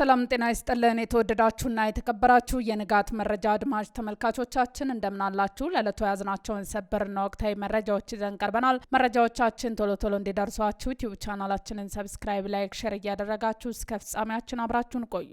ሰላም ጤና ይስጥልን የተወደዳችሁና የተከበራችሁ የንጋት መረጃ አድማጭ ተመልካቾቻችን እንደምናላችሁ ለዕለቱ ያዝናቸውን ሰበርና ወቅታዊ መረጃዎች ይዘን ቀርበናል። መረጃዎቻችን ቶሎ ቶሎ እንዲደርሷችሁ ዩቲዩብ ቻናላችንን ሰብስክራይብ፣ ላይክ፣ ሼር እያደረጋችሁ እስከ ፍጻሜያችን አብራችሁን ቆዩ።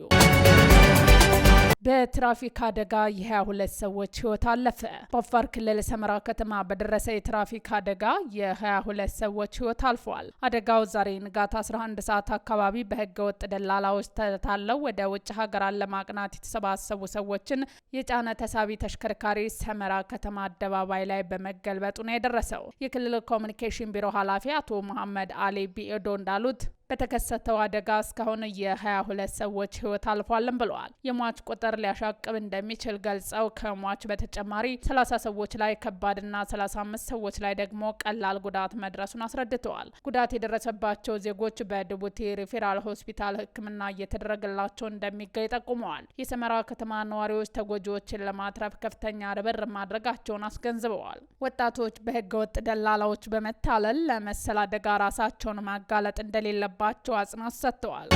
በትራፊክ አደጋ የ22 ሰዎች ህይወት አለፈ። በአፋር ክልል ሰመራ ከተማ በደረሰ የትራፊክ አደጋ የ22 ሰዎች ህይወት አልፏል። አደጋው ዛሬ ንጋት 11 ሰዓት አካባቢ በህገ ወጥ ደላላዎች ተታለው ወደ ውጭ ሀገራት ለማቅናት የተሰባሰቡ ሰዎችን የጫነ ተሳቢ ተሽከርካሪ ሰመራ ከተማ አደባባይ ላይ በመገልበጡ ነው የደረሰው። የክልል ኮሚኒኬሽን ቢሮ ኃላፊ አቶ መሐመድ አሊ ቢኤዶ እንዳሉት በተከሰተው አደጋ እስካሁን የ22 ሰዎች ህይወት አልፏልም ብለዋል። የሟች ቁጥር ሊያሻቅብ እንደሚችል ገልጸው ከሟች በተጨማሪ 30 ሰዎች ላይ ከባድና 35 ሰዎች ላይ ደግሞ ቀላል ጉዳት መድረሱን አስረድተዋል። ጉዳት የደረሰባቸው ዜጎች በድቡቲ ሪፌራል ሆስፒታል ሕክምና እየተደረገላቸው እንደሚገኝ ጠቁመዋል። የሰመራ ከተማ ነዋሪዎች ተጎጂዎችን ለማትረፍ ከፍተኛ ርብርብ ማድረጋቸውን አስገንዝበዋል። ወጣቶች በህገወጥ ደላላዎች በመታለል ለመሰል አደጋ ራሳቸውን ማጋለጥ እንደሌለ ባቸው አጽንኦት ሰጥተዋል።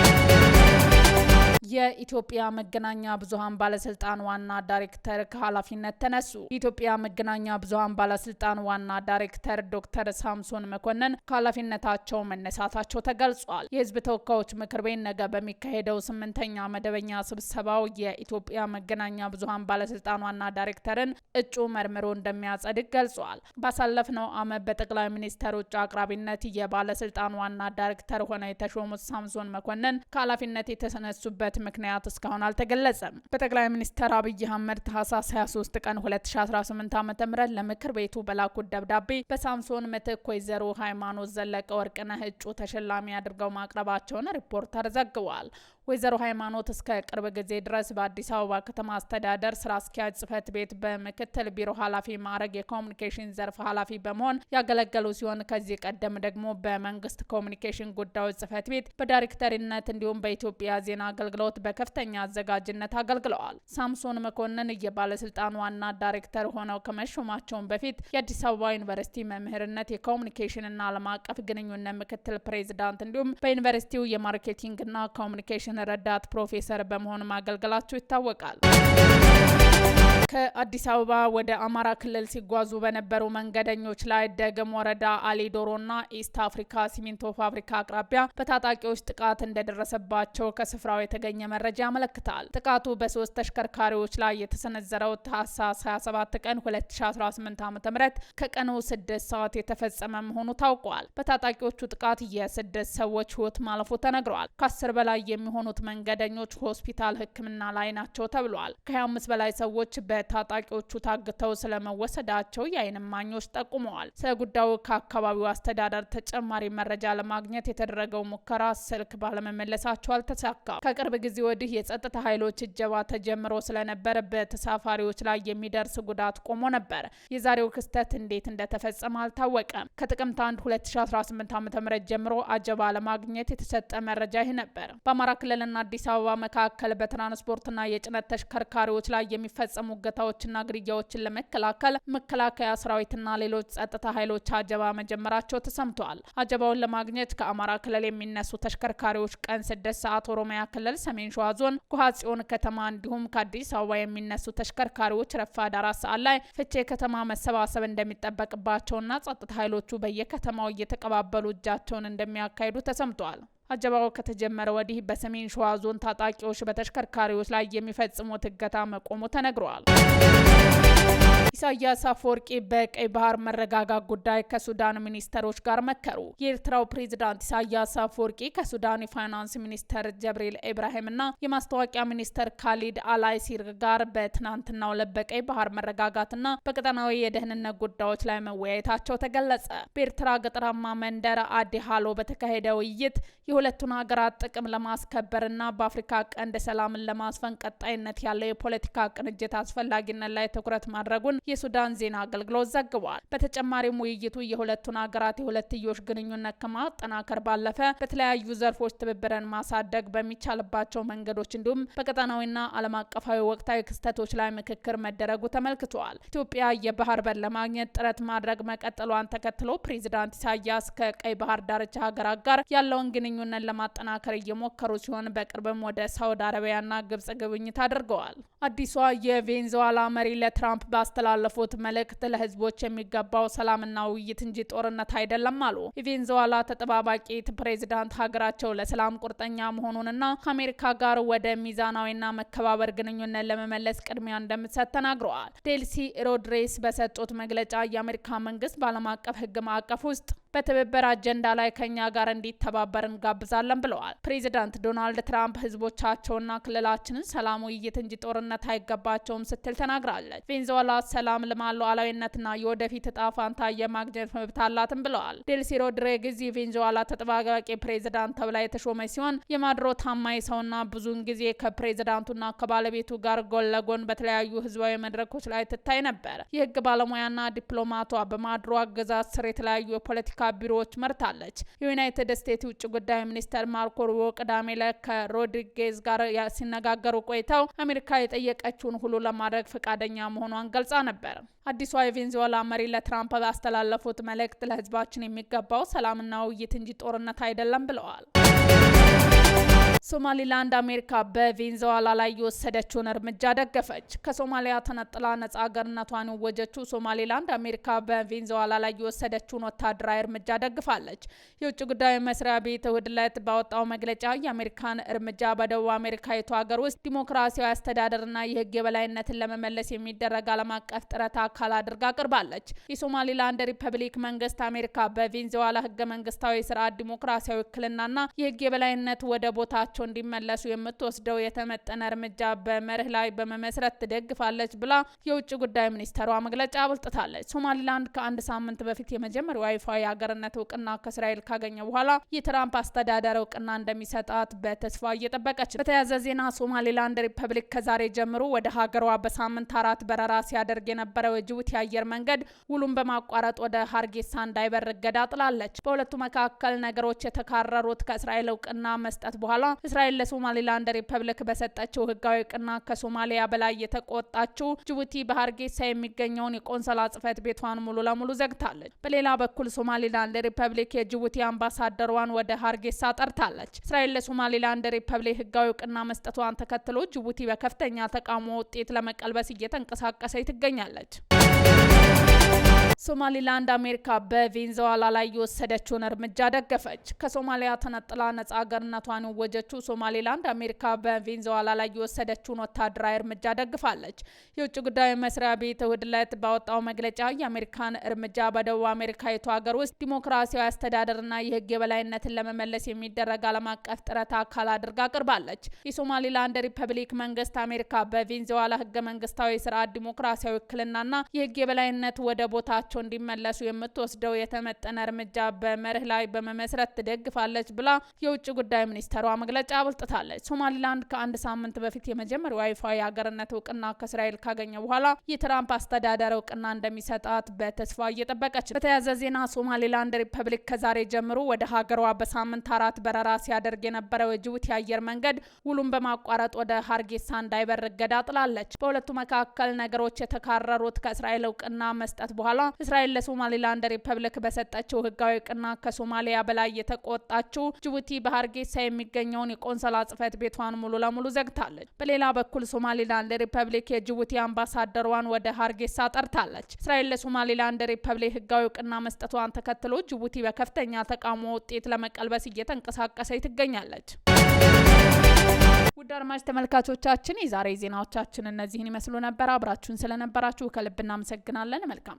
የኢትዮጵያ መገናኛ ብዙሃን ባለስልጣን ዋና ዳይሬክተር ከኃላፊነት ተነሱ። የኢትዮጵያ መገናኛ ብዙሃን ባለስልጣን ዋና ዳይሬክተር ዶክተር ሳምሶን መኮንን ከኃላፊነታቸው መነሳታቸው ተገልጿል። የህዝብ ተወካዮች ምክር ቤት ነገ በሚካሄደው 8ኛ መደበኛ ስብሰባው የኢትዮጵያ መገናኛ ብዙሃን ባለስልጣን ዋና ዳይሬክተርን እጩ መርምሮ እንደሚያጸድቅ ገልጿል። ባሳለፍነው ዓመት በጠቅላይ ሚኒስትር ውጭ አቅራቢነት የባለስልጣን ዋና ዳይሬክተር ሆነው የተሾሙት ሳምሶን መኮንን ከኃላፊነት የተነሱበት ምክንያት እስካሁን አልተገለጸም። በጠቅላይ ሚኒስትር አብይ አህመድ ታህሳስ 23 ቀን 2018 ዓ.ም ለምክር ቤቱ በላኩት ደብዳቤ በሳምሶን ምትክ ወይዘሮ ሃይማኖት ዘለቀ ወርቅነህ እጩ ተሸላሚ አድርገው ማቅረባቸውን ሪፖርተር ዘግቧል። ወይዘሮ ሃይማኖት እስከ ቅርብ ጊዜ ድረስ በአዲስ አበባ ከተማ አስተዳደር ስራ አስኪያጅ ጽህፈት ቤት በምክትል ቢሮ ኃላፊ ማዕረግ የኮሚኒኬሽን ዘርፍ ኃላፊ በመሆን ያገለገሉ ሲሆን ከዚህ ቀደም ደግሞ በመንግስት ኮሚኒኬሽን ጉዳዮች ጽህፈት ቤት በዳይሬክተርነት እንዲሁም በኢትዮጵያ ዜና አገልግሎት በከፍተኛ አዘጋጅነት አገልግለዋል። ሳምሶን መኮንን የባለስልጣን ዋና ዳይሬክተር ሆነው ከመሾማቸውን በፊት የአዲስ አበባ ዩኒቨርሲቲ መምህርነት፣ የኮሚኒኬሽንና ዓለም አቀፍ ግንኙነት ምክትል ፕሬዚዳንት እንዲሁም በዩኒቨርሲቲው የማርኬቲንግና ኮሚኒኬሽን ረዳት ፕሮፌሰር በመሆን ማገልገላቸው ይታወቃል። ከአዲስ አበባ ወደ አማራ ክልል ሲጓዙ በነበሩ መንገደኞች ላይ ደገም ወረዳ አሊዶሮና ኢስት አፍሪካ ሲሚንቶ ፋብሪካ አቅራቢያ በታጣቂዎች ጥቃት እንደደረሰባቸው ከስፍራው የተገኘ መረጃ ያመለክታል። ጥቃቱ በ3 ተሽከርካሪዎች ላይ የተሰነዘረው ታህሳስ 27 ቀን 2018 ዓ.ም ከቀኑ 6 ሰዓት የተፈጸመ መሆኑ ታውቋል። በታጣቂዎቹ ጥቃት የ6 ሰዎች ህይወት ማለፉ ተነግሯል። ከ10 በላይ የሚሆኑት መንገደኞች ሆስፒታል ሕክምና ላይ ናቸው ተብሏል። ከ25 በላይ ሰዎች በታጣቂዎቹ ታግተው ስለመወሰዳቸው የዓይን እማኞች ጠቁመዋል። ስለ ጉዳዩ ከአካባቢው አስተዳደር ተጨማሪ መረጃ ለማግኘት የተደረገው ሙከራ ስልክ ባለመመለሳቸው አልተሳካም። ከቅርብ ጊዜ ወዲህ የጸጥታ ኃይሎች እጀባ ተጀምሮ ስለነበር በተሳፋሪዎች ላይ የሚደርስ ጉዳት ቆሞ ነበር። የዛሬው ክስተት እንዴት እንደተፈጸመ አልታወቀም። ከጥቅምት 1 2018 ዓ.ም ጀምሮ አጀባ ለማግኘት የተሰጠ መረጃ ይህ ነበር። በአማራ ክልልና አዲስ አበባ መካከል በትራንስፖርትና የጭነት ተሽከርካሪዎች ላይ የሚፈጸሙ እገታዎችና ግድያዎችን ለመከላከል መከላከያ ሰራዊትና ሌሎች ጸጥታ ኃይሎች አጀባ መጀመራቸው ተሰምቷል። አጀባውን ለማግኘት ከአማራ ክልል የሚነሱ ተሽከርካሪዎች ቀን 6 ሰዓት ኦሮሚያ ክልል ሰሜን ሸዋ ዞን ጉሃ ጽዮን ከተማ እንዲሁም ከአዲስ አበባ የሚነሱ ተሽከርካሪዎች ረፋድ 4 ሰዓት ላይ ፍቼ ከተማ መሰባሰብ እንደሚጠበቅባቸውና ጸጥታ ኃይሎቹ በየከተማው እየተቀባበሉ እጃቸውን እንደሚያካሂዱ ተሰምቷል። አጀባው ከተጀመረ ወዲህ በሰሜን ሸዋ ዞን ታጣቂዎች በተሽከርካሪዎች ላይ የሚፈጽሙት እገታ መቆሙ ተነግሯል። ኢሳያስ አፈወርቂ በቀይ ባህር መረጋጋት ጉዳይ ከሱዳን ሚኒስተሮች ጋር መከሩ። የኤርትራው ፕሬዝዳንት ኢሳያስ አፈወርቂ ከሱዳን የፋይናንስ ሚኒስተር ጀብሪል ኢብራሂምና የማስታወቂያ ሚኒስተር ካሊድ አልአይሲር ጋር በትናንትናው ዕለት በቀይ ባህር መረጋጋትና በቀጠናዊ የደህንነት ጉዳዮች ላይ መወያየታቸው ተገለጸ። በኤርትራ ገጠራማ መንደር አዲ ሃሎ በተካሄደ ውይይት የሁለቱን ሀገራት ጥቅም ለማስከበርና በአፍሪካ ቀንድ ሰላምን ለማስፈን ቀጣይነት ያለው የፖለቲካ ቅንጅት አስፈላጊነት ላይ ትኩረት ማድረጉን የሱዳን ዜና አገልግሎት ዘግቧል። በተጨማሪም ውይይቱ የሁለቱን ሀገራት የሁለትዮሽ ግንኙነት ከማጠናከር ባለፈ በተለያዩ ዘርፎች ትብብርን ማሳደግ በሚቻልባቸው መንገዶች እንዲሁም በቀጠናዊና ዓለም አቀፋዊ ወቅታዊ ክስተቶች ላይ ምክክር መደረጉ ተመልክቷል። ኢትዮጵያ የባህር በር ለማግኘት ጥረት ማድረግ መቀጠሏን ተከትሎ ፕሬዚዳንት ኢሳያስ ከቀይ ባህር ዳርቻ ሀገራት ጋር ያለውን ግንኙነት ለማጠናከር እየሞከሩ ሲሆን በቅርብም ወደ ሳውዲ አረቢያና ግብጽ ጉብኝት አድርገዋል። አዲሷ የቬንዙዌላ መሪ ለትራምፕ ባስተላለፉት መልእክት ለህዝቦች የሚገባው ሰላምና ውይይት እንጂ ጦርነት አይደለም አሉ። የቬንዙዌላ ተጠባባቂ ፕሬዚዳንት ሀገራቸው ለሰላም ቁርጠኛ መሆኑንና ከአሜሪካ ጋር ወደ ሚዛናዊና መከባበር ግንኙነት ለመመለስ ቅድሚያ እንደምትሰጥ ተናግረዋል። ዴልሲ ሮድሪጌዝ በሰጡት መግለጫ የአሜሪካ መንግስት በዓለም አቀፍ ህግ ማዕቀፍ ውስጥ በትብብር አጀንዳ ላይ ከኛ ጋር እንዲተባበር እንጋብዛለን ብለዋል። ፕሬዚዳንት ዶናልድ ትራምፕ ህዝቦቻቸውና ክልላችንን ሰላም፣ ውይይት እንጂ ጦርነት አይገባቸውም ስትል ተናግራለች። ቬንዙዌላ ሰላም፣ ልማት፣ ሉዓላዊነትና የወደፊት እጣ ፋንታ የማግኘት መብት አላትም ብለዋል። ዴልሲ ሮድሪጌዝ የቬንዙዌላ ተጠባባቂ ፕሬዚዳንት ተብላ የተሾመች ሲሆን የማድሮ ታማኝ ሰውና ብዙውን ጊዜ ከፕሬዚዳንቱና ከባለቤቱ ጋር ጎን ለጎን በተለያዩ ህዝባዊ መድረኮች ላይ ትታይ ነበር። የህግ ባለሙያና ዲፕሎማቷ በማድሮ አገዛዝ ስር የተለያዩ የፖለቲካ ቢሮዎች መርታለች። የዩናይትድ ስቴትስ ውጭ ጉዳይ ሚኒስተር ማርኮ ሩቢዮ ቅዳሜ ዕለት ከሮድሪጌዝ ጋር ሲነጋገሩ ቆይተው አሜሪካ የጠየቀችውን ሁሉ ለማድረግ ፈቃደኛ መሆኗን ገልጻ ነበር። አዲሷ የቬንዙዌላ መሪ ለትራምፕ ባስተላለፉት መልእክት ለህዝባችን የሚገባው ሰላምና ውይይት እንጂ ጦርነት አይደለም ብለዋል። ሶማሊላንድ አሜሪካ በቬንዙዌላ ላይ የወሰደችውን እርምጃ ደገፈች። ከሶማሊያ ተነጥላ ነጻ ሀገርነቷን የወጀችው ሶማሊላንድ አሜሪካ በቬንዙዌላ ላይ የወሰደችውን ወታደራዊ እርምጃ ደግፋለች። የውጭ ጉዳይ መስሪያ ቤት እሁድ ዕለት ባወጣው መግለጫ የአሜሪካን እርምጃ በደቡብ አሜሪካዊቱ ሀገር ውስጥ ዲሞክራሲያዊ አስተዳደርና የህግ የበላይነትን ለመመለስ የሚደረግ ዓለም አቀፍ ጥረት አካል አድርጋ አቅርባለች። የሶማሊላንድ ሪፐብሊክ መንግስት አሜሪካ በቬንዙዌላ ህገ መንግስታዊ ስርዓት፣ ዲሞክራሲያዊ ውክልናና የህግ የበላይነት ወደ ቦታቸው እንዲመለሱ የምትወስደው የተመጠነ እርምጃ በመርህ ላይ በመመስረት ትደግፋለች ብላ የውጭ ጉዳይ ሚኒስተሯ መግለጫ አብልጥታለች። ሶማሊላንድ ከአንድ ሳምንት በፊት የመጀመሪያው ይፋዊ የሀገርነት እውቅና ከእስራኤል ካገኘ በኋላ የትራምፕ አስተዳደር እውቅና እንደሚሰጣት በተስፋ እየጠበቀች። በተያያዘ ዜና ሶማሊላንድ ሪፐብሊክ ከዛሬ ጀምሮ ወደ ሀገሯ በሳምንት 4 በረራ ሲያደርግ የነበረው የጅቡቲ አየር መንገድ ውሉን በማቋረጥ ወደ ሀርጌሳ እንዳይበር እገዳ ጥላለች። በሁለቱ መካከል ነገሮች የተካረሩት ከእስራኤል እውቅና መስጠት በኋላ እስራኤል ለሶማሊላንድ ሪፐብሊክ በሰጠችው ህጋዊ እውቅና ከሶማሊያ በላይ የተቆጣችው ጅቡቲ በሀርጌሳ የሚገኘውን የቆንሰላ ጽሕፈት ቤቷን ሙሉ ለሙሉ ዘግታለች። በሌላ በኩል ሶማሊላንድ ሪፐብሊክ የጅቡቲ አምባሳደሯን ወደ ሀርጌሳ ጠርታለች። እስራኤል ለሶማሊላንድ ሪፐብሊክ ህጋዊ እውቅና መስጠቷን ተከትሎ ጅቡቲ በከፍተኛ ተቃውሞ ውጤት ለመቀልበስ እየተንቀሳቀሰች ትገኛለች። ሶማሊላንድ አሜሪካ በቬንዙዌላ ላይ የወሰደችውን እርምጃ ደገፈች። ከሶማሊያ ተነጥላ ነጻ ሀገርነቷን የወጀችው ሶማሊላንድ አሜሪካ በቬንዙዌላ ላይ የወሰደችውን ወታደራዊ እርምጃ ደግፋለች። የውጭ ጉዳይ መስሪያ ቤት እሁድ ዕለት ባወጣው መግለጫ የአሜሪካን እርምጃ በደቡብ አሜሪካዊቱ ሀገር ውስጥ ዲሞክራሲያዊ አስተዳደርና የህግ የበላይነትን ለመመለስ የሚደረግ ዓለም አቀፍ ጥረት አካል አድርጋ አቅርባለች። የሶማሊላንድ ሪፐብሊክ መንግስት አሜሪካ በቬንዙዌላ ህገ መንግስታዊ ስርዓት፣ ዲሞክራሲያዊ ውክልናና የህግ የበላይነት ወደ ቦታቸው እንዲመለሱ የምትወስደው የተመጠነ እርምጃ በመርህ ላይ በመመስረት ትደግፋለች ብላ የውጭ ጉዳይ ሚኒስተሯ መግለጫ አብልጥታለች። ሶማሊላንድ ከአንድ ሳምንት በፊት የመጀመሪያው ይፋዊ የሀገርነት እውቅና ከእስራኤል ካገኘ በኋላ የትራምፕ አስተዳደር እውቅና እንደሚሰጣት በተስፋ እየጠበቀች። በተያያዘ ዜና ሶማሊላንድ ሪፐብሊክ ከዛሬ ጀምሮ ወደ ሀገሯ በሳምንት 4 በረራ ሲያደርግ የነበረው የጅቡቲ አየር መንገድ ውሉን በማቋረጥ ወደ ሀርጌሳ እንዳይበር እገዳ ጥላለች። በሁለቱ መካከል ነገሮች የተካረሩት ከእስራኤል እውቅና መስጠት በኋላ እስራኤል ለሶማሊላንድ ሪፐብሊክ በሰጠችው ህጋዊ እውቅና ከሶማሊያ በላይ የተቆጣችው ጅቡቲ በሀርጌሳ የሚገኘውን የቆንሰላ ጽሕፈት ቤቷን ሙሉ ለሙሉ ዘግታለች። በሌላ በኩል ሶማሊላንድ ሪፐብሊክ የጅቡቲ አምባሳደሯን ወደ ሀርጌሳ ጠርታለች። እስራኤል ለሶማሊላንድ ሪፐብሊክ ህጋዊ እውቅና መስጠቷን ተከትሎ ጅቡቲ በከፍተኛ ተቃውሞ ውጤት ለመቀልበስ እየተንቀሳቀሰች ትገኛለች። ውድ አድማጭ ተመልካቾቻችን የዛሬ ዜናዎቻችን እነዚህን ይመስሉ ነበር። አብራችሁን ስለነበራችሁ ከልብ እናመሰግናለን። መልካም